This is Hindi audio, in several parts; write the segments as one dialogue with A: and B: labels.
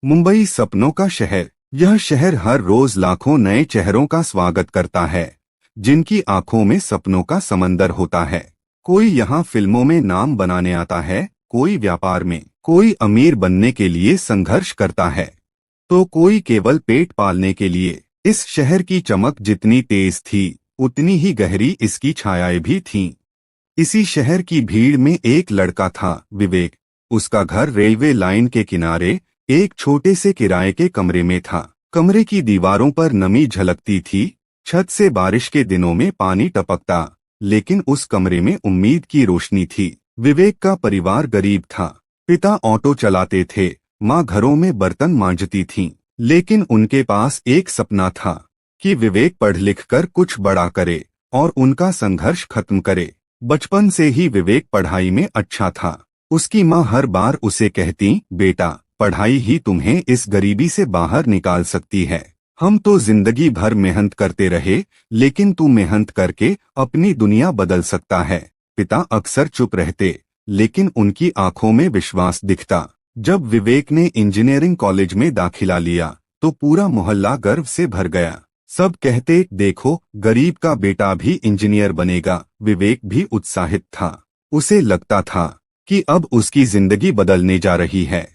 A: मुंबई सपनों का शहर। यह शहर हर रोज लाखों नए चेहरों का स्वागत करता है, जिनकी आंखों में सपनों का समंदर होता है। कोई यहाँ फिल्मों में नाम बनाने आता है, कोई व्यापार में, कोई अमीर बनने के लिए संघर्ष करता है, तो कोई केवल पेट पालने के लिए। इस शहर की चमक जितनी तेज थी, उतनी ही गहरी इसकी छायाएं भी थीं। इसी शहर की भीड़ में एक लड़का था, विवेक। उसका घर रेलवे लाइन के किनारे एक छोटे से किराए के कमरे में था। कमरे की दीवारों पर नमी झलकती थी, छत से बारिश के दिनों में पानी टपकता, लेकिन उस कमरे में उम्मीद की रोशनी थी। विवेक का परिवार गरीब था। पिता ऑटो चलाते थे, माँ घरों में बर्तन मांजती थीं, लेकिन उनके पास एक सपना था कि विवेक पढ़ लिख कर कुछ बड़ा करे और उनका संघर्ष खत्म करे। बचपन से ही विवेक पढ़ाई में अच्छा था। उसकी माँ हर बार उसे कहती, बेटा, पढ़ाई ही तुम्हें इस गरीबी से बाहर निकाल सकती है। हम तो जिंदगी भर मेहनत करते रहे, लेकिन तू मेहनत करके अपनी दुनिया बदल सकता है। पिता अक्सर चुप रहते, लेकिन उनकी आंखों में विश्वास दिखता। जब विवेक ने इंजीनियरिंग कॉलेज में दाखिला लिया, तो पूरा मोहल्ला गर्व से भर गया। सब कहते, देखो, गरीब का बेटा भी इंजीनियर बनेगा। विवेक भी उत्साहित था। उसे लगता था कि अब उसकी जिंदगी बदलने जा रही है।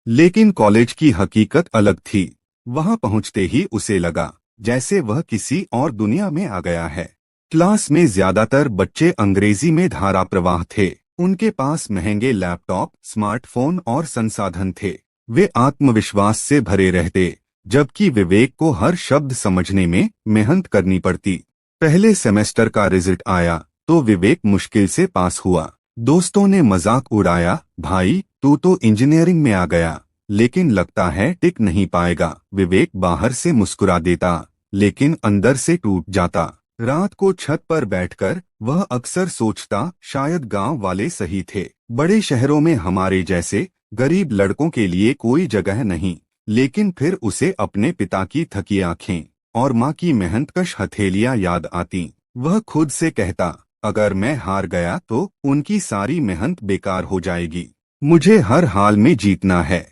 A: लेकिन कॉलेज की हकीकत अलग थी। वहां पहुंचते ही उसे लगा जैसे वह किसी और दुनिया में आ गया है। क्लास में ज्यादातर बच्चे अंग्रेजी में धारा प्रवाह थे। उनके पास महंगे लैपटॉप, स्मार्टफोन और संसाधन थे। वे आत्मविश्वास से भरे रहते, जबकि विवेक को हर शब्द समझने में मेहनत करनी पड़ती। पहले सेमेस्टर का रिजल्ट आया तो विवेक मुश्किल से पास हुआ। दोस्तों ने मजाक उड़ाया, भाई तू तो इंजीनियरिंग में आ गया, लेकिन लगता है टिक नहीं पाएगा। विवेक बाहर से मुस्कुरा देता, लेकिन अंदर से टूट जाता। रात को छत पर बैठकर वह अक्सर सोचता, शायद गांव वाले सही थे। बड़े शहरों में हमारे जैसे गरीब लड़कों के लिए कोई जगह नहीं। लेकिन फिर उसे अपने पिता की थकी आंखें और माँ की मेहनतकश हथेलियां याद आती। वह खुद से कहता, अगर मैं हार गया तो उनकी सारी मेहनत बेकार हो जाएगी। मुझे हर हाल में जीतना है।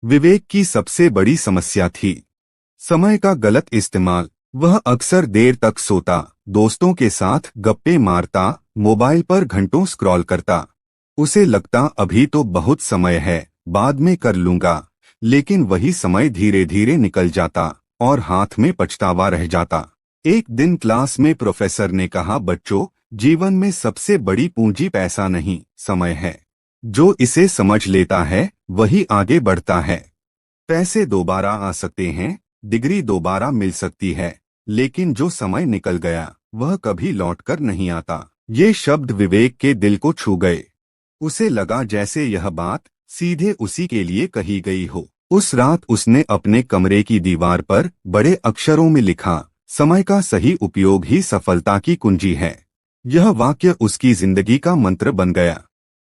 A: विवेक की सबसे बड़ी समस्या थी समय का गलत इस्तेमाल। वह अक्सर देर तक सोता, दोस्तों के साथ गप्पे मारता, मोबाइल पर घंटों स्क्रॉल करता। उसे लगता अभी तो बहुत समय है, बाद में कर लूंगा। लेकिन वही समय धीरे धीरे निकल जाता और हाथ में पछतावा रह जाता। एक दिन क्लास में प्रोफेसर ने कहा, बच्चों, जीवन में सबसे बड़ी पूंजी पैसा नहीं, समय है। जो इसे समझ लेता है वही आगे बढ़ता है। पैसे दोबारा आ सकते हैं, डिग्री दोबारा मिल सकती है, लेकिन जो समय निकल गया वह कभी लौटकर नहीं आता। ये शब्द विवेक के दिल को छू गए। उसे लगा जैसे यह बात सीधे उसी के लिए कही गई हो। उस रात उसने अपने कमरे की दीवार पर बड़े अक्षरों में लिखा, समय का सही उपयोग ही सफलता की कुंजी है। यह वाक्य उसकी जिंदगी का मंत्र बन गया।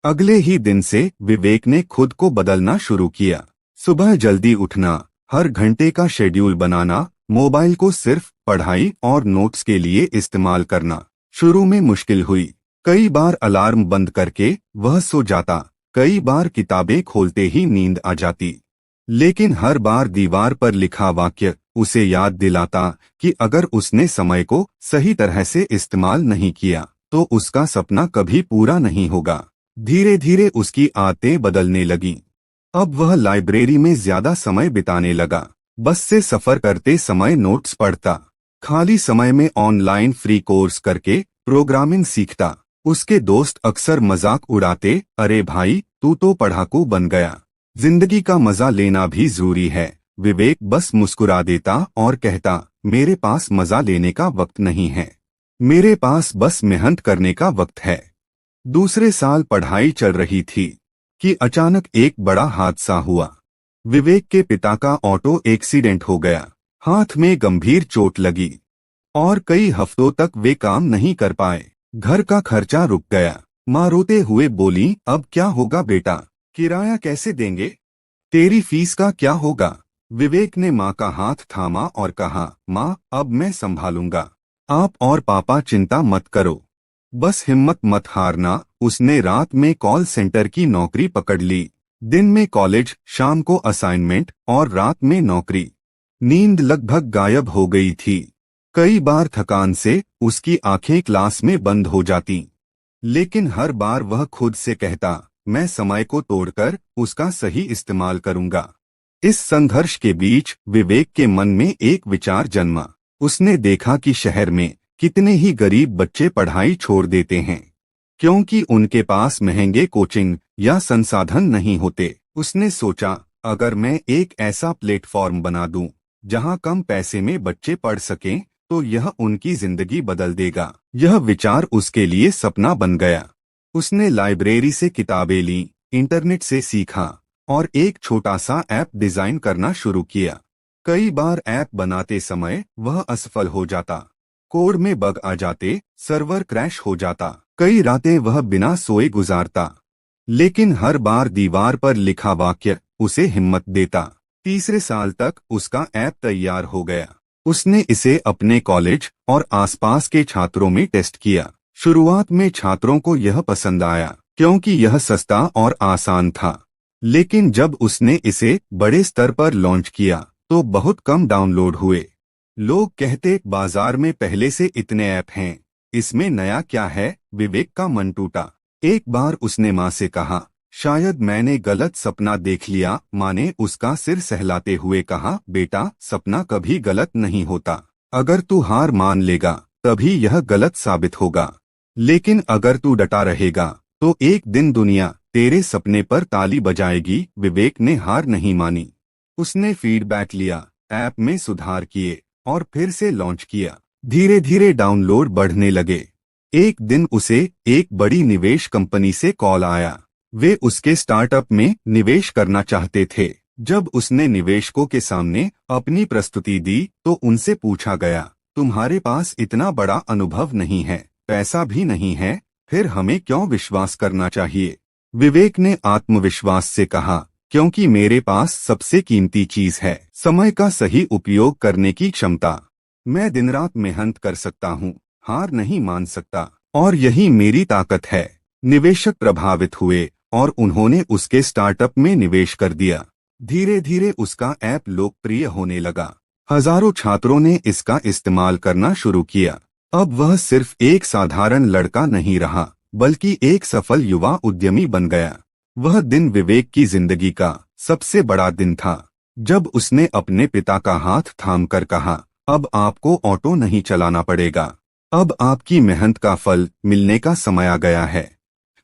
A: अगले ही दिन से विवेक ने खुद को बदलना शुरू किया। सुबह जल्दी उठना, हर घंटे का शेड्यूल बनाना, मोबाइल को सिर्फ पढ़ाई और नोट्स के लिए इस्तेमाल करना। शुरू में मुश्किल हुई। कई बार अलार्म बंद करके वह सो जाता, कई बार किताबें खोलते ही नींद आ जाती। लेकिन हर बार दीवार पर लिखा वाक्य उसे याद दिलाता कि अगर उसने समय को सही तरह से इस्तेमाल नहीं किया तो उसका सपना कभी पूरा नहीं होगा। धीरे धीरे उसकी आदतें बदलने लगीं। अब वह लाइब्रेरी में ज्यादा समय बिताने लगा। बस से सफर करते समय नोट्स पढ़ता, खाली समय में ऑनलाइन फ्री कोर्स करके प्रोग्रामिंग सीखता। उसके दोस्त अक्सर मजाक उड़ाते, अरे भाई, तू तो पढ़ाकू बन गया, जिंदगी का मजा लेना भी जरूरी है। विवेक बस मुस्कुरा देता और कहता, मेरे पास मजा लेने का वक्त नहीं है, मेरे पास बस मेहनत करने का वक्त है। दूसरे साल पढ़ाई चल रही थी कि अचानक एक बड़ा हादसा हुआ। विवेक के पिता का ऑटो एक्सीडेंट हो गया। हाथ में गंभीर चोट लगी और कई हफ्तों तक वे काम नहीं कर पाए। घर का खर्चा रुक गया। माँ रोते हुए बोली, अब क्या होगा बेटा, किराया कैसे देंगे, तेरी फीस का क्या होगा। विवेक ने माँ का हाथ थामा और कहा, माँ, अब मैं संभालूंगा, आप और पापा चिंता मत करो, बस हिम्मत मत हारना। उसने रात में कॉल सेंटर की नौकरी पकड़ ली। दिन में कॉलेज, शाम को असाइनमेंट और रात में नौकरी। नींद लगभग गायब हो गई थी। कई बार थकान से उसकी आंखें क्लास में बंद हो जाती, लेकिन हर बार वह खुद से कहता, मैं समय को तोड़कर उसका सही इस्तेमाल करूंगा। इस संघर्ष के बीच विवेक के मन में एक विचार जन्मा। उसने देखा कि शहर में कितने ही गरीब बच्चे पढ़ाई छोड़ देते हैं, क्योंकि उनके पास महंगे कोचिंग या संसाधन नहीं होते। उसने सोचा, अगर मैं एक ऐसा प्लेटफॉर्म बना दूं, जहां कम पैसे में बच्चे पढ़ सकें, तो यह उनकी जिंदगी बदल देगा। यह विचार उसके लिए सपना बन गया। उसने लाइब्रेरी से किताबें लीं, इंटरनेट से सीखा और एक छोटा सा ऐप डिजाइन करना शुरू किया। कई बार ऐप बनाते समय वह असफल हो जाता, कोड में बग आ जाते, सर्वर क्रैश हो जाता। कई रातें वह बिना सोए गुजारता, लेकिन हर बार दीवार पर लिखा वाक्य उसे हिम्मत देता। तीसरे साल तक उसका ऐप तैयार हो गया। उसने इसे अपने कॉलेज और आसपास के छात्रों में टेस्ट किया। शुरुआत में छात्रों को यह पसंद आया, क्योंकि यह सस्ता और आसान था। लेकिन जब उसने इसे बड़े स्तर पर लॉन्च किया, तो बहुत कम डाउनलोड हुए। लोग कहते, बाजार में पहले से इतने ऐप हैं, इसमें नया क्या है। विवेक का मन टूटा। एक बार उसने माँ से कहा, शायद मैंने गलत सपना देख लिया। माँ ने उसका सिर सहलाते हुए कहा, बेटा, सपना कभी गलत नहीं होता। अगर तू हार मान लेगा, तभी यह गलत साबित होगा। लेकिन अगर तू डटा रहेगा, तो एक दिन दुनिया तेरे सपने पर ताली बजाएगी। विवेक ने हार नहीं मानी। उसने फीडबैक लिया, ऐप में सुधार किए और फिर से लॉन्च किया। धीरे धीरे डाउनलोड बढ़ने लगे। एक दिन उसे एक बड़ी निवेश कंपनी से कॉल आया। वे उसके स्टार्टअप में निवेश करना चाहते थे। जब उसने निवेशकों के सामने अपनी प्रस्तुति दी, तो उनसे पूछा गया, तुम्हारे पास इतना बड़ा अनुभव नहीं है, पैसा भी नहीं है, फिर हमें क्यों विश्वास करना चाहिए। विवेक ने आत्मविश्वास से कहा, क्योंकि मेरे पास सबसे कीमती चीज है, समय का सही उपयोग करने की क्षमता। मैं दिन रात मेहनत कर सकता हूँ, हार नहीं मान सकता, और यही मेरी ताकत है। निवेशक प्रभावित हुए और उन्होंने उसके स्टार्टअप में निवेश कर दिया। धीरे धीरे उसका ऐप लोकप्रिय होने लगा। हजारों छात्रों ने इसका इस्तेमाल करना शुरू किया। अब वह सिर्फ एक साधारण लड़का नहीं रहा, बल्कि एक सफल युवा उद्यमी बन गया। वह दिन विवेक की जिंदगी का सबसे बड़ा दिन था, जब उसने अपने पिता का हाथ थामकर कहा, अब आपको ऑटो नहीं चलाना पड़ेगा, अब आपकी मेहनत का फल मिलने का समय आ गया है।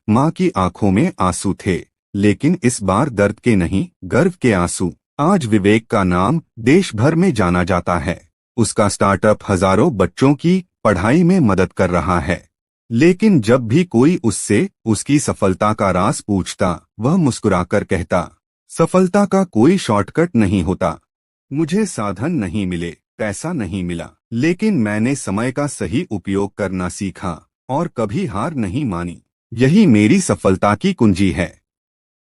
A: माँ की आंखों में आंसू थे, लेकिन इस बार दर्द के नहीं, गर्व के आंसू। आज विवेक का नाम देश भर में जाना जाता है। उसका स्टार्टअप हजारों बच्चों की पढ़ाई में मदद कर रहा है। लेकिन जब भी कोई उससे उसकी सफलता का राज पूछता, वह मुस्कुराकर कहता, सफलता का कोई शॉर्टकट नहीं होता। मुझे साधन नहीं मिले, पैसा नहीं मिला, लेकिन मैंने समय का सही उपयोग करना सीखा और कभी हार नहीं मानी। यही मेरी सफलता की कुंजी है।